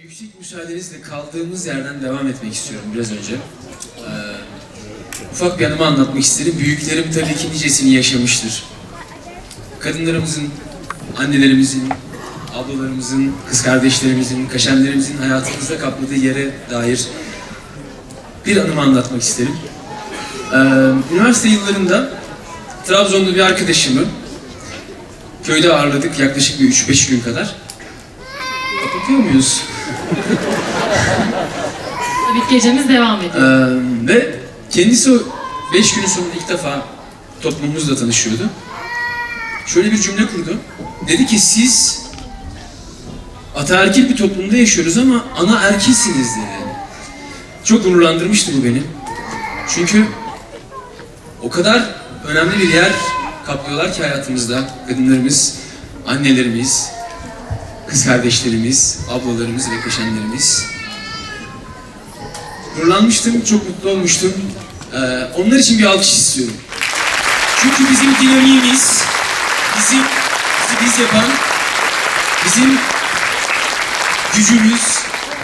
yüksek müsaadenizle kaldığımız yerden devam etmek istiyorum biraz önce. Ufak bir anımı anlatmak isterim. Büyüklerim tabii ki nicesini yaşamıştır. Kadınlarımızın, annelerimizin, ablalarımızın, kız kardeşlerimizin, kaşenlerimizin hayatımızda kapladığı yere dair bir anımı anlatmak isterim. Üniversite yıllarında Trabzon'da bir arkadaşımı köyde ağırladık yaklaşık bir 3-5 gün kadar. Kapatıyor muyuz? Tabii gecemiz devam ediyor. Ve kendisi o 5 günün sonunda ilk defa toplumumuzla tanışıyordu. Şöyle bir cümle kurdu. Dedi ki siz ataerkil bir toplumda yaşıyoruz ama anaerkilsiniz dedi. Çok onurlandırmıştı bu beni. Çünkü o kadar önemli bir yer kaplıyorlar ki hayatımızda. Kadınlarımız, annelerimiz, kız kardeşlerimiz, ablalarımız ve kaşenlerimiz. Gururlanmıştım, çok mutlu olmuştum. Onlar için bir alkış istiyorum. Çünkü bizim dinamiğimiz, bizi biz yapan, bizim gücümüz,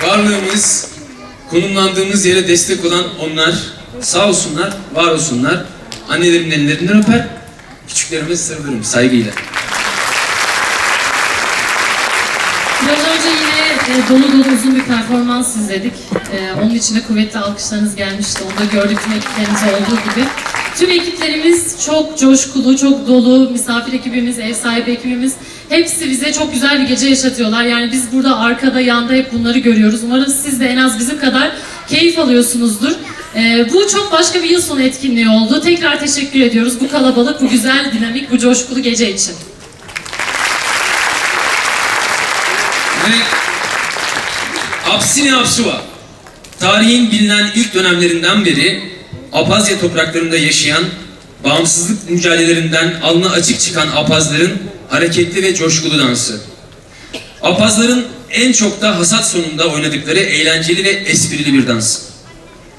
varlığımız, konumlandığımız yere destek olan onlar. Sağ olsunlar, var olsunlar. Annelerimin ellerinden öper, küçüklerime sarılırım saygıyla. Biraz önce yine dolu dolu uzun bir performans izledik. Onun için de kuvvetli alkışlarınız gelmişti. Onu da gördük tüm ekiplerimizde olduğu gibi. Tüm ekiplerimiz çok coşkulu, çok dolu. Misafir ekibimiz, ev sahibi ekibimiz hepsi bize çok güzel bir gece yaşatıyorlar. Yani biz burada arkada, yanda hep bunları görüyoruz. Umarım siz de en az bizim kadar keyif alıyorsunuzdur. Bu çok başka bir yıl sonu etkinliği oldu. Tekrar teşekkür ediyoruz bu kalabalık, bu güzel, dinamik, bu coşkulu gece için. Ve Apsine Apsuva, tarihin bilinen ilk dönemlerinden beri Apazya topraklarında yaşayan, bağımsızlık mücadelelerinden alnı açık çıkan Apazların hareketli ve coşkulu dansı. Apazların en çok da hasat sonunda oynadıkları eğlenceli ve esprili bir dans.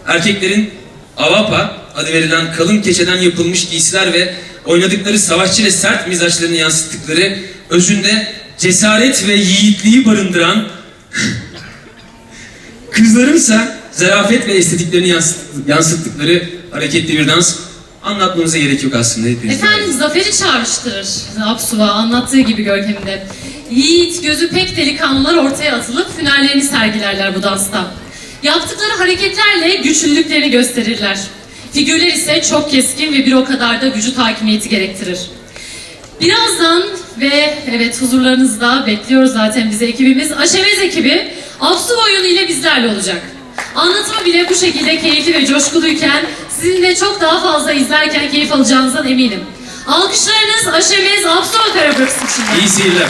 Erkeklerin avapa adı verilen kalın keçeden yapılmış giysiler ve oynadıkları savaşçı ve sert mizaçlarını yansıttıkları özünde cesaret ve yiğitliği barındıran kızlarınsa zarafet ve estetiklerini yansıttıkları hareketli bir dans. Anlatmamıza gerek yok aslında hepiniz. Efendim zaferi çağrıştırır Apsuva anlattığı gibi görkeminde. Yiğit gözü pek delikanlılar ortaya atılıp hünerlerini sergilerler bu dansta. Yaptıkları hareketlerle güçlülüklerini gösterirler. Figürler ise çok keskin ve bir o kadar da vücut hakimiyeti gerektirir. Birazdan ve evet huzurlarınızda bekliyoruz zaten bize ekibimiz. Aşemez ekibi Apsuva oyunu ile bizlerle olacak. Anlatımı bile bu şekilde keyifli ve coşkuluyken sizin de çok daha fazla izlerken keyif alacağınızdan eminim. Alkışlarınız Aşemez Apsuva Karabrıks için. İyi seyirler.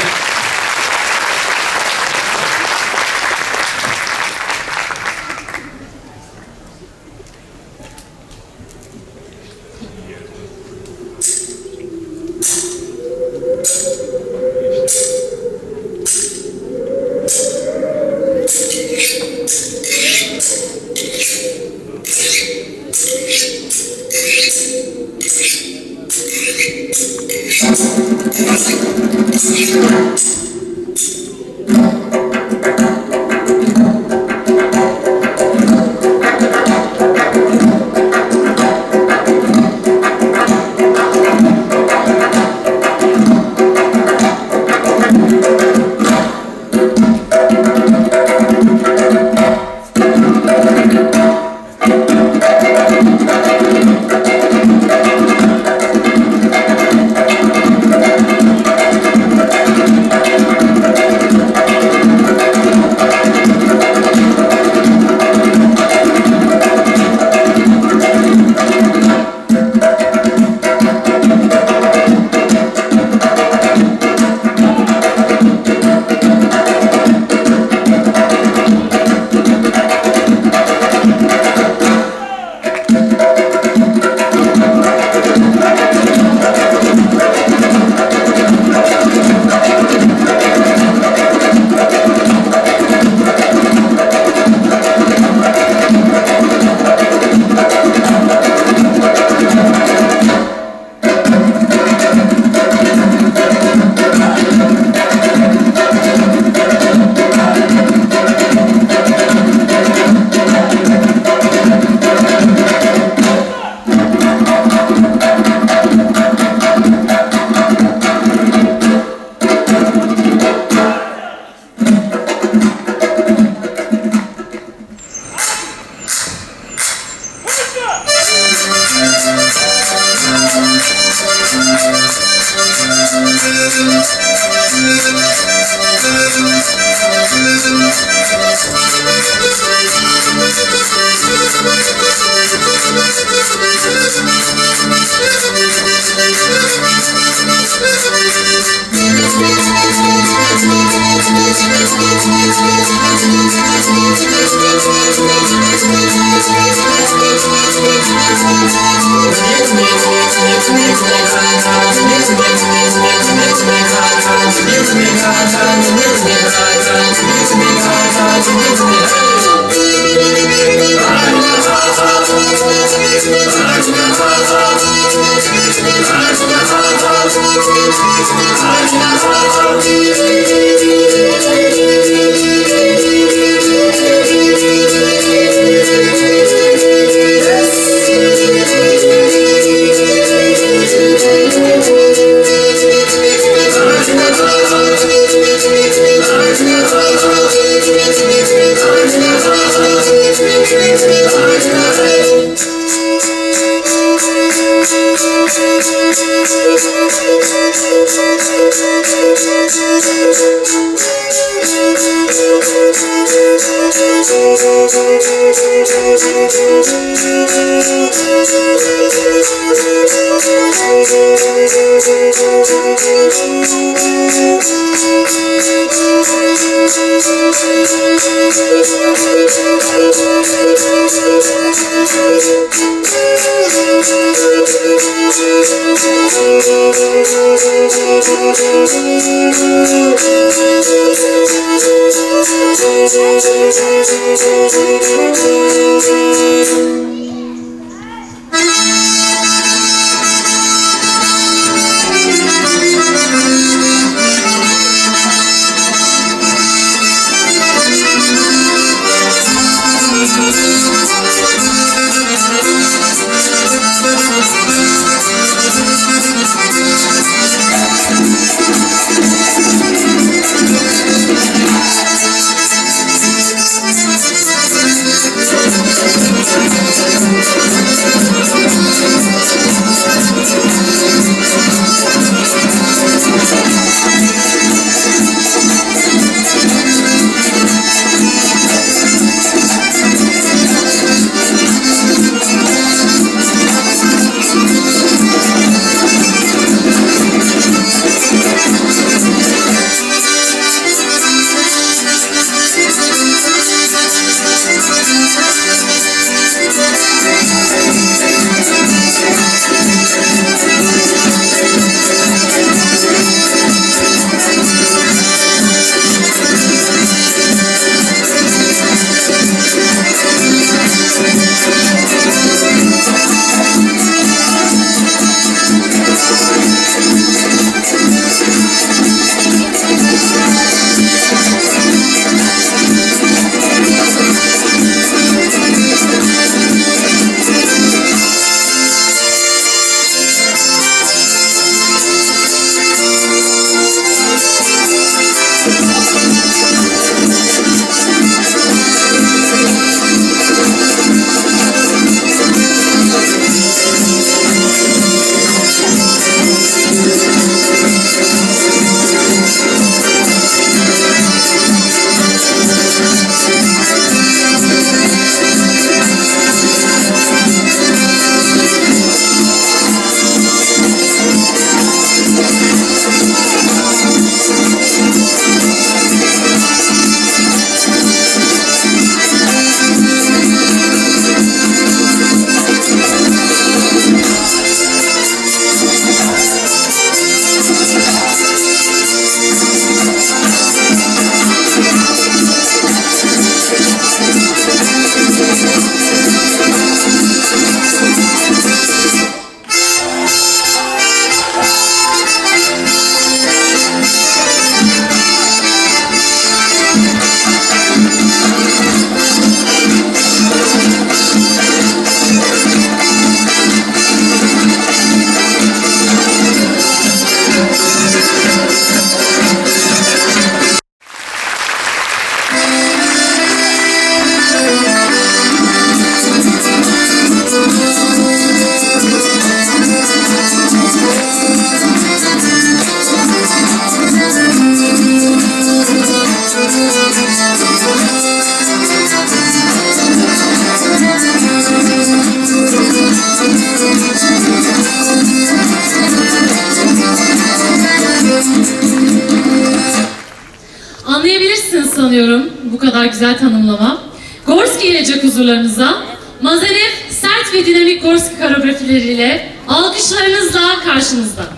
Anlayabilirsiniz sanıyorum bu kadar güzel tanımlama. Gorski gelecek huzurlarınıza. Mazerev sert ve dinamik Gorski koreografileriyle alkışlarınızla karşınızda.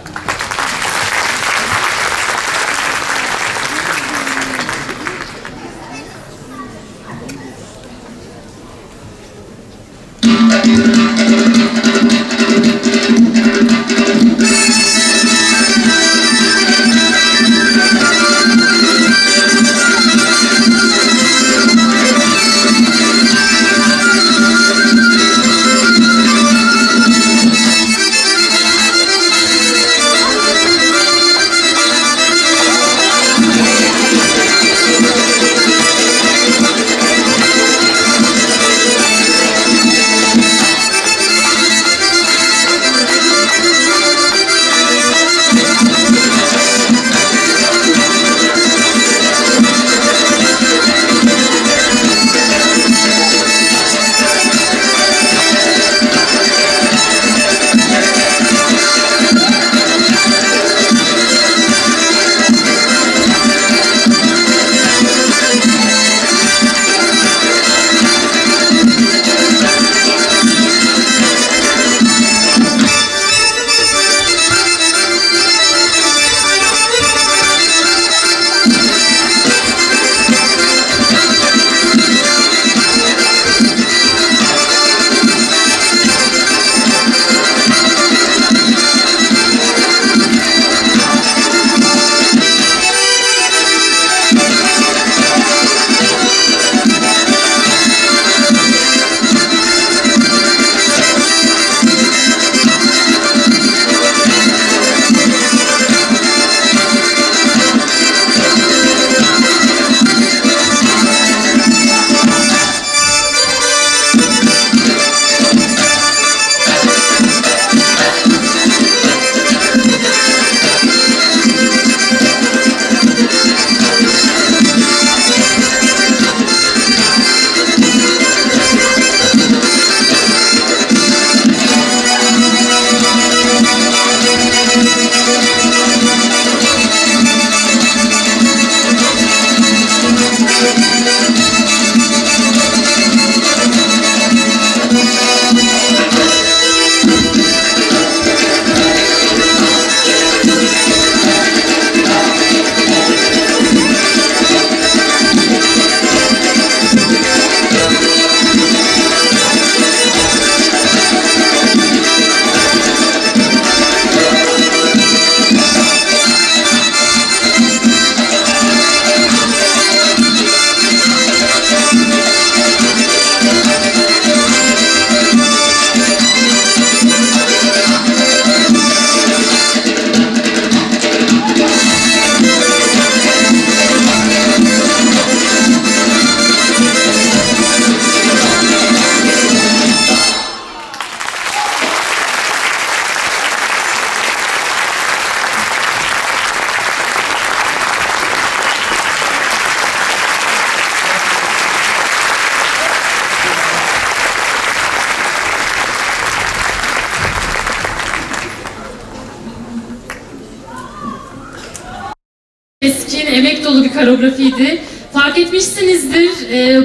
dolu bir koreografiydi. Fark etmişsinizdir,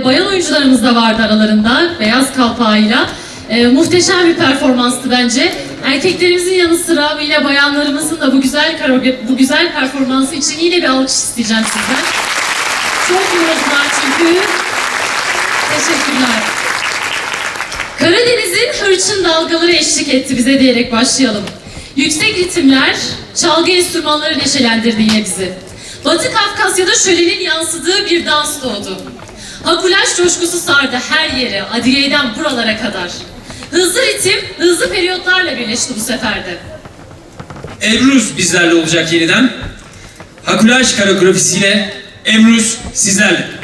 bayan oyuncularımız da vardı aralarında, beyaz kalpağıyla. Muhteşem bir performanstı bence. Erkeklerimizin yanı sıra yine bayanlarımızın da bu güzel performansı için yine bir alkış isteyeceğim sizden. Çok yoruldum çünkü. Teşekkürler. Karadeniz'in hırçın dalgaları eşlik etti bize diyerek başlayalım. Yüksek ritimler, çalgı enstrümanları neşelendirdi yine bizi. Batı Kafkasya'da şölenin yansıdığı bir dans doğdu. Hakulaj coşkusu sardı her yeri, Adiye'den buralara kadar. Hızlı ritim, hızlı periyotlarla birleşti bu seferde. Emruz bizlerle olacak yeniden. Hakulaj koreografisiyle Emruz sizlerle.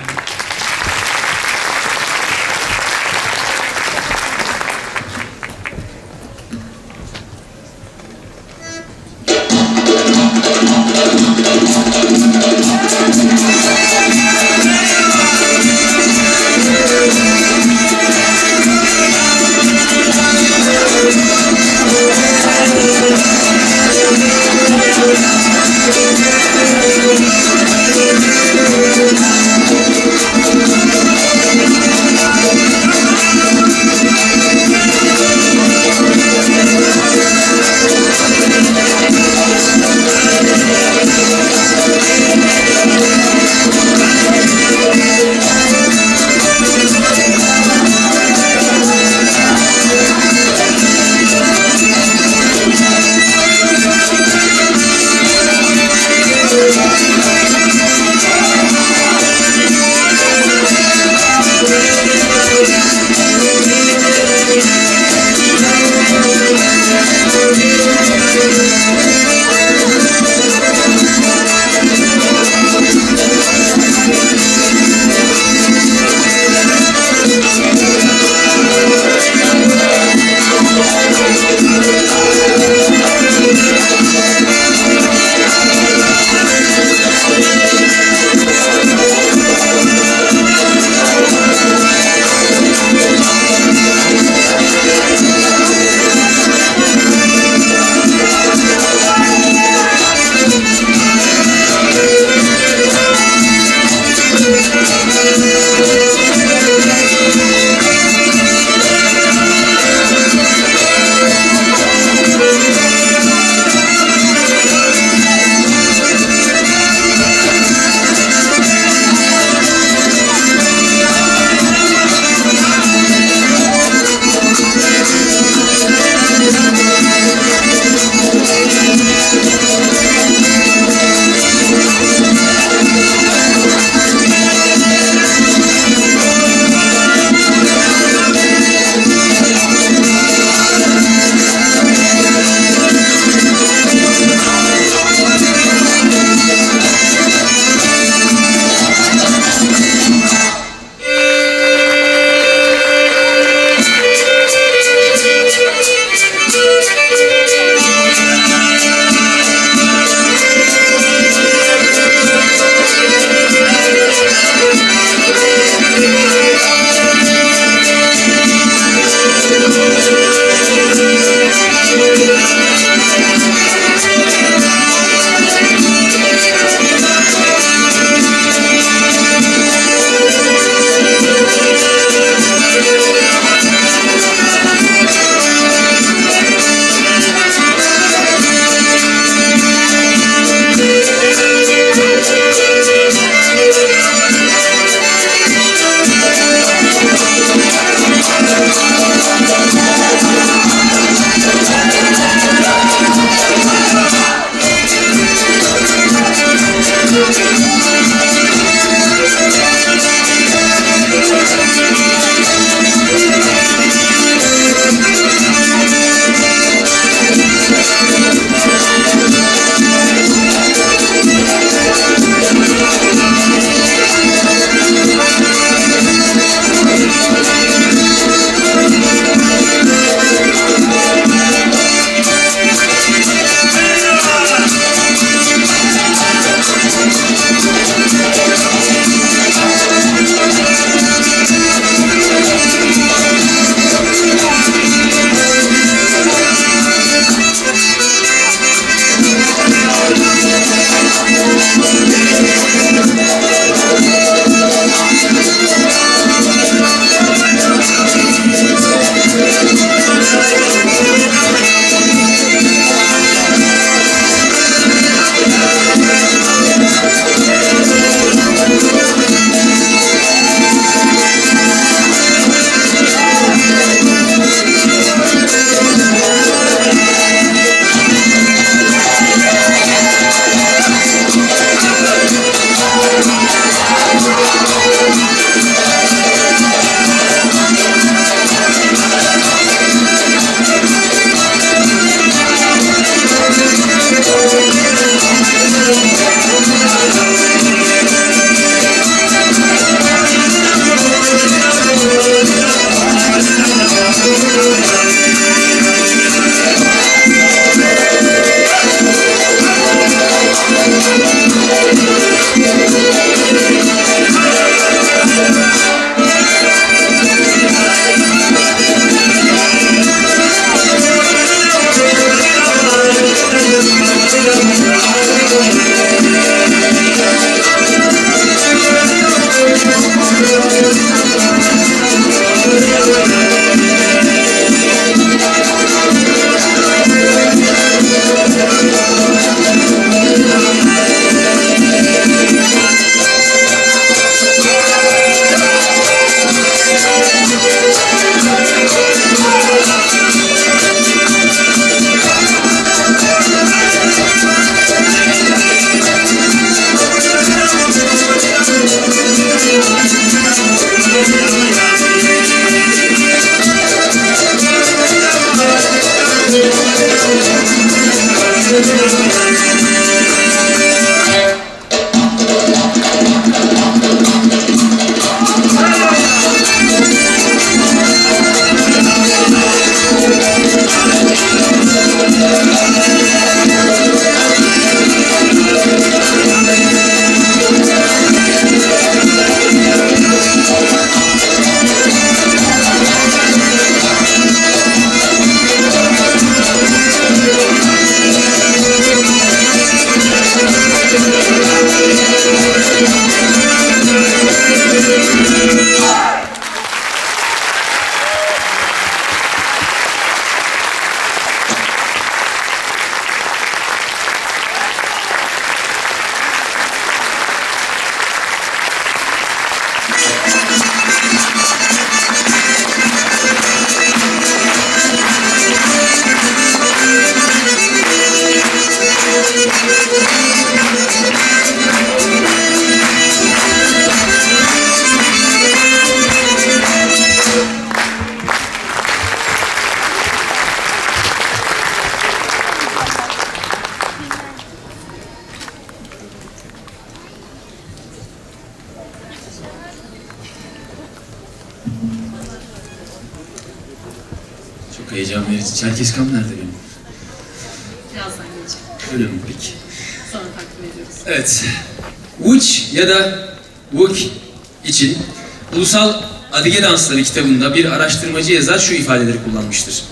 Çok heyecan verici. Çerkezkam nerede benim? Birazdan gelecek. Öyle mi peki? Sonra takdim ediyoruz. Evet. Wuch ya da Wuk için Ulusal Adige Dansları kitabında bir araştırmacı yazar şu ifadeleri kullanmıştır.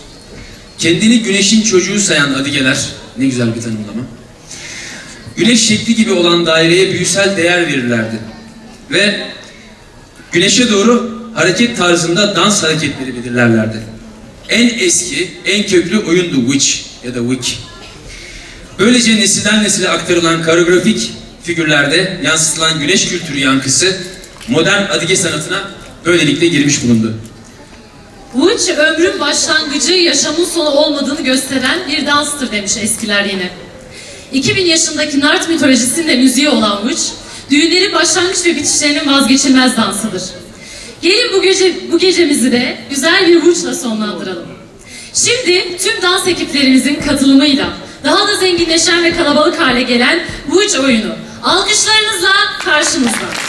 Kendini güneşin çocuğu sayan Adigeler, ne güzel bir tanımlama, güneş şekli gibi olan daireye büyüsel değer verirlerdi. Ve güneşe doğru hareket tarzında dans hareketleri belirlerlerdi. En eski, en köklü oyundu Witch ya da Wik. Böylece nesilden nesile aktarılan koreografik figürlerde yansıtılan güneş kültürü yankısı modern Adige sanatına böylelikle girmiş bulundu. Wuch, ömrün başlangıcı, yaşamın sonu olmadığını gösteren bir danstır demiş eskiler yine. 2000 yaşındaki Nart mitolojisinde müziği olan Wuch, düğünlerin başlangıç ve bitişlerinin vazgeçilmez dansıdır. Gelin bu gecemizi de güzel bir Wuch'la sonlandıralım. Şimdi tüm dans ekiplerimizin katılımıyla daha da zenginleşen ve kalabalık hale gelen Wuch oyunu alkışlarınızla karşınızda.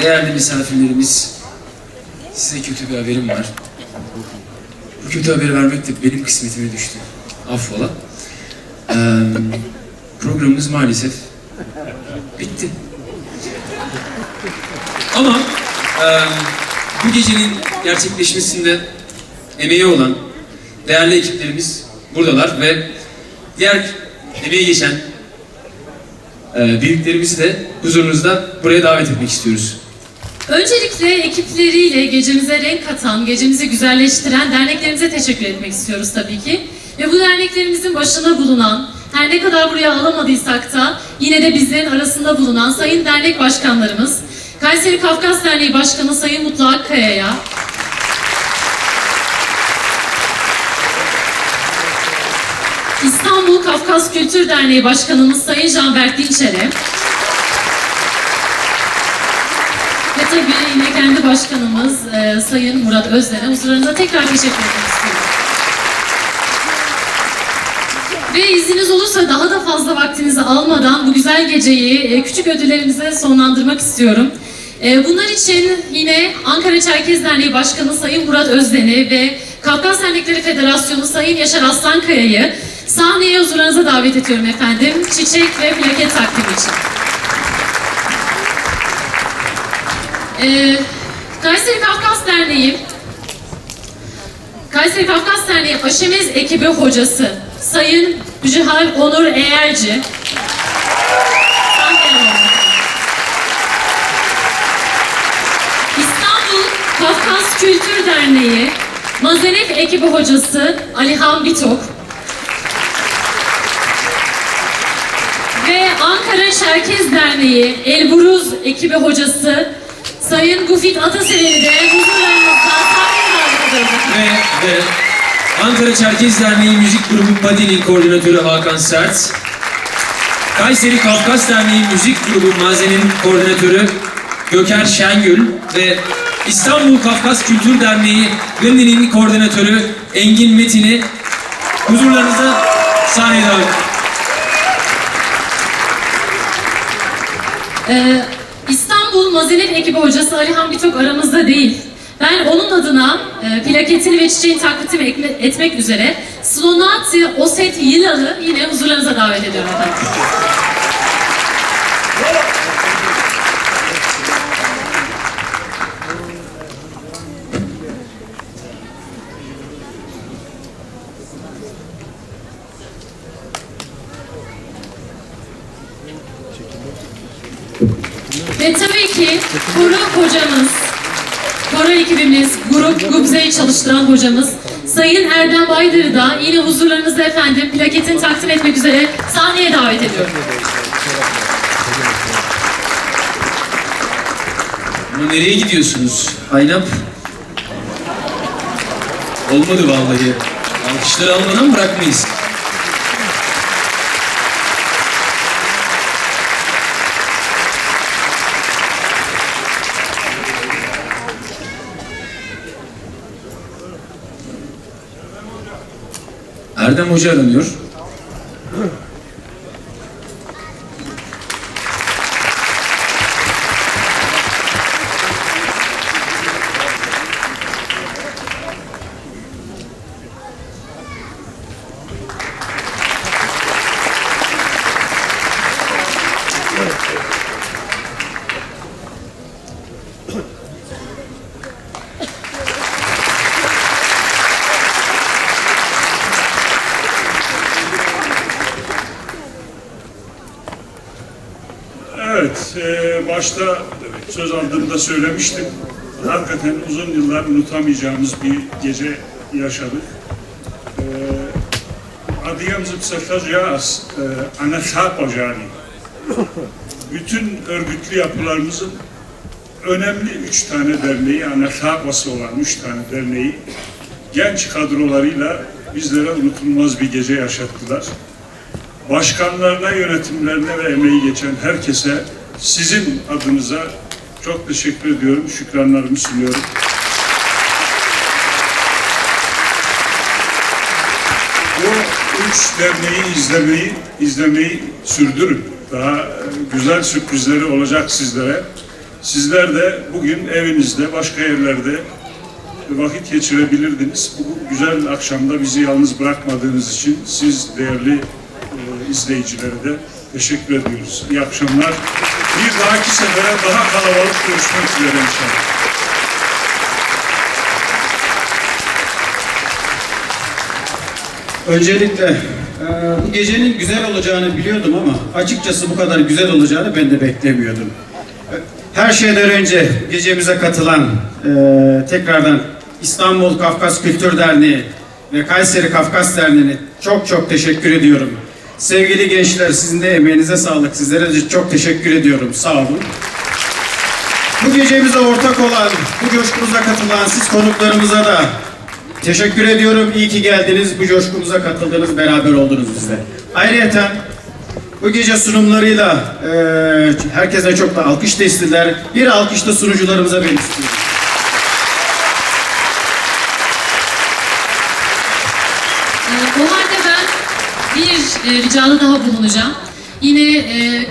Değerli misafirlerimiz, size kötü bir haberim var. Bu kötü haberi vermek de benim kısmetime düştü. Affola. Programımız maalesef bitti. Ama bu gecenin gerçekleşmesinde emeği olan değerli ekiplerimiz buradalar ve diğer emeği geçen büyüklerimizi de huzurunuzda buraya davet etmek istiyoruz. Öncelikle ekipleriyle gecemize renk katan, gecemizi güzelleştiren derneklerimize teşekkür etmek istiyoruz tabii ki. Ve bu derneklerimizin başında bulunan, her ne kadar buraya alamadıysak da yine de bizlerin arasında bulunan sayın dernek başkanlarımız, Kayseri Kafkas Derneği Başkanı Sayın Mutlu Akkaya'ya, İstanbul Kafkas Kültür Derneği Başkanımız Sayın Canberk Dinçer'e ve tabii yine kendi başkanımız Sayın Murat Özden'e huzurlarınıza tekrar teşekkür etmek istiyorum. Ve izniniz olursa daha da fazla vaktinizi almadan bu güzel geceyi küçük ödüllerimize sonlandırmak istiyorum. Bunlar için yine Ankara Çerkez Derneği Başkanı Sayın Murat Özden'i ve Kafkas Dernekleri Federasyonu Sayın Yaşar Aslankaya'yı sahneye huzurlarınıza davet ediyorum efendim. Çiçek ve plaket takdim için. Kayseri Kafkas Derneği Aşemez ekibi hocası Sayın Mücehal Onur Eğerci. İstanbul Kafkas Kültür Derneği Mazenef ekibi hocası Alihan Bitok. Ve Ankara Çerkez Derneği Elburuz ekibi hocası Sayın Gufit Ataseven'i de huzurlarınızda sahneye davet ediyoruz. Ve Ankara Çerkez Derneği Müzik Grubu Padinin Koordinatörü Hakan Sert, Kayseri Kafkas Derneği Müzik Grubu Mazen'in Koordinatörü Göker Şengül ve İstanbul Kafkas Kültür Derneği Gındi'nin Koordinatörü Engin Metin'i huzurlarınızda sahneye davet ediyoruz. İstanbul Mazenef ekibi hocası Alihan Bitok aramızda değil. Ben onun adına plaketini ve çiçeğini takdim etmek üzere Slonati Oset Yilal'ı yine huzurlarınıza davet ediyorum efendim. Ve tabii ki koro hocamız, koro ekibimiz, grup Gubze'yi çalıştıran hocamız Sayın Erdem Baydır'ı da yine huzurlarınızda efendim plaketini takdim etmek üzere sahneye davet ediyorum. Ama nereye gidiyorsunuz? Aynap. Olmadı vallahi. Alkışları almadan bırakmayız. Erdem Hoca aranıyor. Evet, başta söz aldığımda söylemiştim. Hakikaten uzun yıllar unutamayacağımız bir gece yaşadık. Adıyamızı kısacağız, Anahtar Ocağı'nı. Bütün örgütlü yapılarımızın önemli 3 tane derneği, Anahtar'sı olan 3 tane derneği genç kadrolarıyla bizlere unutulmaz bir gece yaşattılar. Başkanlarına, yönetimlerine ve emeği geçen herkese sizin adınıza çok teşekkür ediyorum, şükranlarımı sunuyorum. Bu 3 derneği izlemeyi sürdürün. Daha güzel sürprizleri olacak sizlere. Sizler de bugün evinizde, başka yerlerde vakit geçirebilirdiniz. Bu güzel akşamda bizi yalnız bırakmadığınız için siz değerli izleyicilere de teşekkür ediyoruz. İyi akşamlar. Bir dahaki sefere daha kalabalık görüşmek üzere inşallah. Öncelikle bu gecenin güzel olacağını biliyordum ama açıkçası bu kadar güzel olacağını ben de beklemiyordum. Her şeyden önce gecemize katılan tekrardan İstanbul Kafkas Kültür Derneği ve Kayseri Kafkas Derneği'ne çok teşekkür ediyorum. Sevgili gençler, sizin de emeğinize sağlık. Sizlere de çok teşekkür ediyorum. Sağ olun. Bu gecemize ortak olan, bu coşkumuza katılan siz konuklarımıza da teşekkür ediyorum. İyi ki geldiniz. Bu coşkumuza katıldınız. Beraber oldunuz bizle. Ayrıca bu gece sunumlarıyla herkese çok da alkış da istediler. Bir alkış da sunucularımıza ben istiyorum. O halde ben bir ricada daha bulunacağım. Yine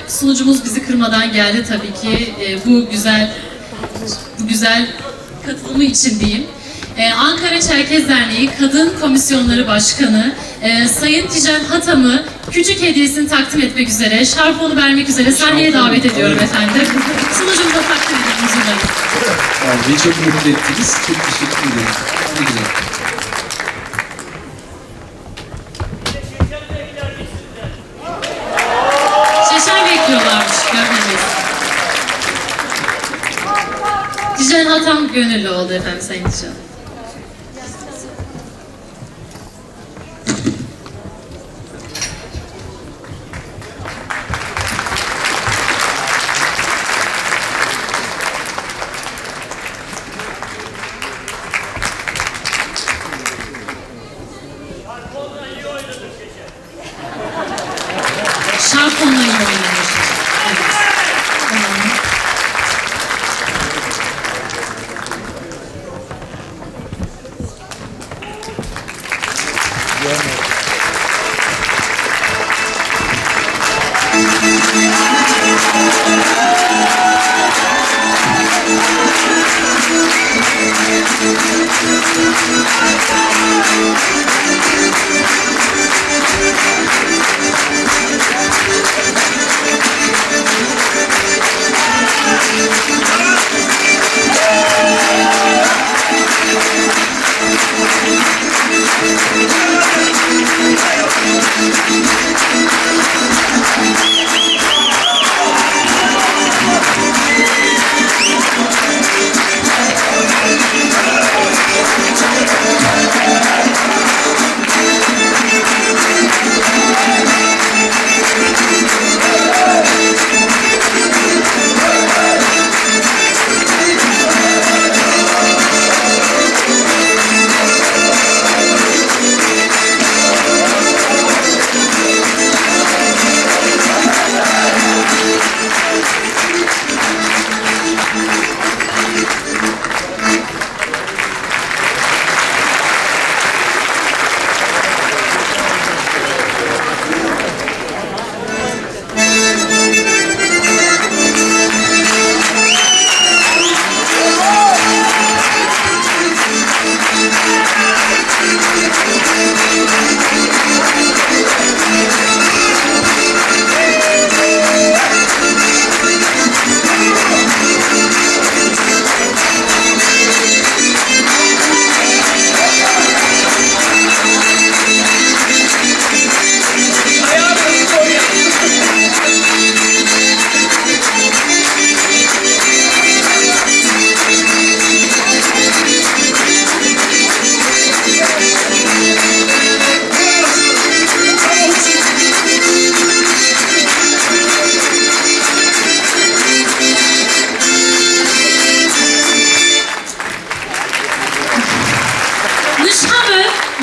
sunucumuz bizi kırmadan geldi tabii ki bu güzel katılımı için diyeyim. Ankara Çerkez Derneği Kadın Komisyonları Başkanı Sayın Tijen Hatam'ı küçük hediyesini takdim etmek üzere, şarfonu vermek üzere sahneye davet ediyorum efendim. Sunucumuza takdim edin huzurlarınızı. Beni çok mutlu ettiniz. Çok teşekkür ederim. Ne güzel. Şeşen bekliyorlarmış, görmeniz. Tijen Hatam gönüllü oldu efendim Sayın Tijen. Şarkonla iyi oynamış. Evet. Tamam.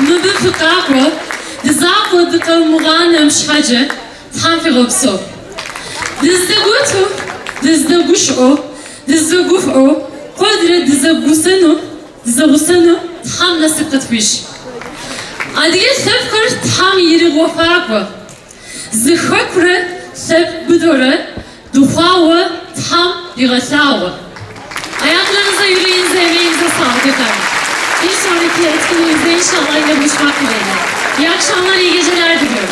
Nıdı fıkakı, dızakı dıkı muğanım şhacı, tam fiqopsu. Dızdı gutu, dızdı guşu, dızdı gufu, kodre dızdı gusenu, tam nasip kıtmış. Adige sefkır tam yeri gofakı. Zıhıkrı sef büdürü, duhağı tam yığasağı. Ayaklarınıza, yüreğinize, emeğinize sağlık efendim. Bir sonraki etkinliğimizde inşallah yine buluşmak dileğiyle. İyi akşamlar, iyi geceler diliyorum.